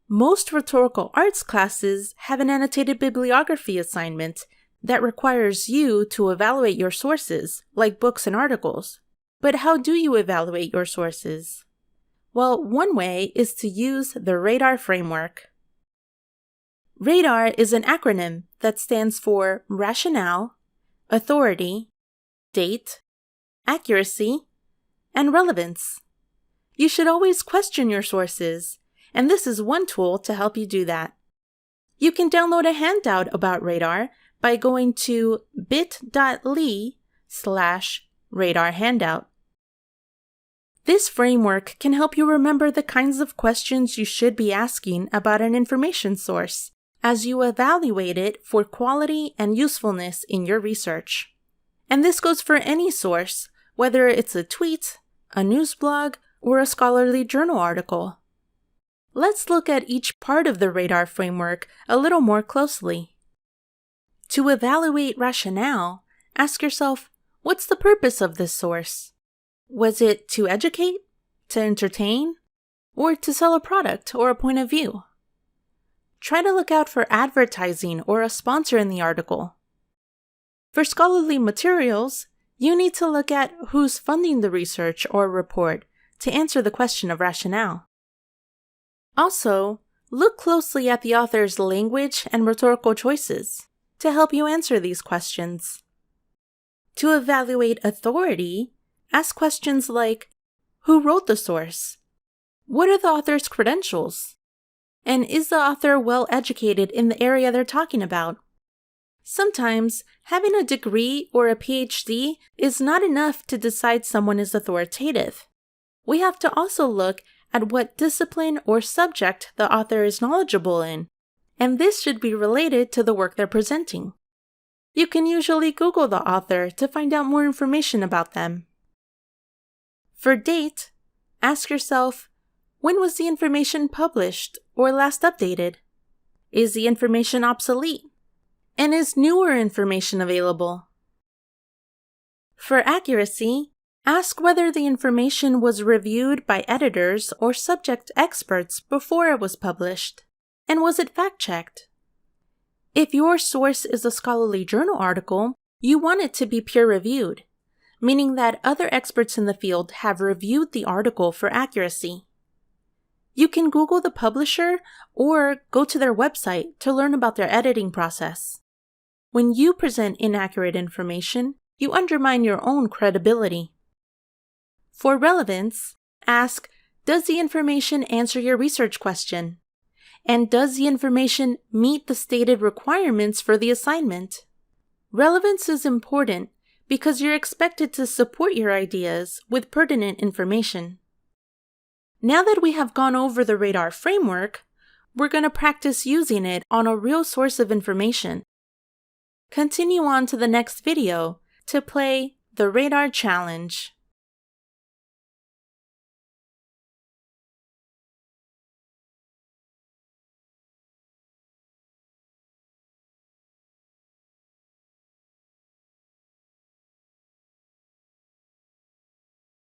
Most rhetorical arts classes have an annotated bibliography assignment that requires you to evaluate your sources, like books and articles. But how do you evaluate your sources? Well, one way is to use the RADAR framework. RADAR is an acronym that stands for Rationale, Authority, Date, Accuracy, and Relevance. You should always question your sources, and this is one tool to help you do that. You can download a handout about RADAR by going to bit.ly/RADAR handout. This framework can help you remember the kinds of questions you should be asking about an information source as you evaluate it for quality and usefulness in your research. And this goes for any source, whether it's a tweet, a news blog, or a scholarly journal article. Let's look at each part of the RADAR framework a little more closely. To evaluate rationale, ask yourself, what's the purpose of this source? Was it to educate, to entertain, or to sell a product or a point of view? Try to look out for advertising or a sponsor in the article. For scholarly materials, you need to look at who's funding the research or report to answer the question of rationale. Also, look closely at the author's language and rhetorical choices to help you answer these questions. To evaluate authority, ask questions like, who wrote the source? What are the author's credentials? And is the author well educated in the area they're talking about? Sometimes, having a degree or a PhD is not enough to decide someone is authoritative. We have to also look at what discipline or subject the author is knowledgeable in, and this should be related to the work they're presenting. You can usually Google the author to find out more information about them. For date, ask yourself, when was the information published or last updated? Is the information obsolete? And is newer information available? For accuracy, ask whether the information was reviewed by editors or subject experts before it was published, and was it fact-checked? If your source is a scholarly journal article, you want it to be peer-reviewed, meaning that other experts in the field have reviewed the article for accuracy. You can Google the publisher or go to their website to learn about their editing process. When you present inaccurate information, you undermine your own credibility. For relevance, ask, does the information answer your research question? And does the information meet the stated requirements for the assignment? Relevance is important because you're expected to support your ideas with pertinent information. Now that we have gone over the RADAR framework, we're going to practice using it on a real source of information. Continue on to the next video to play the RADAR challenge.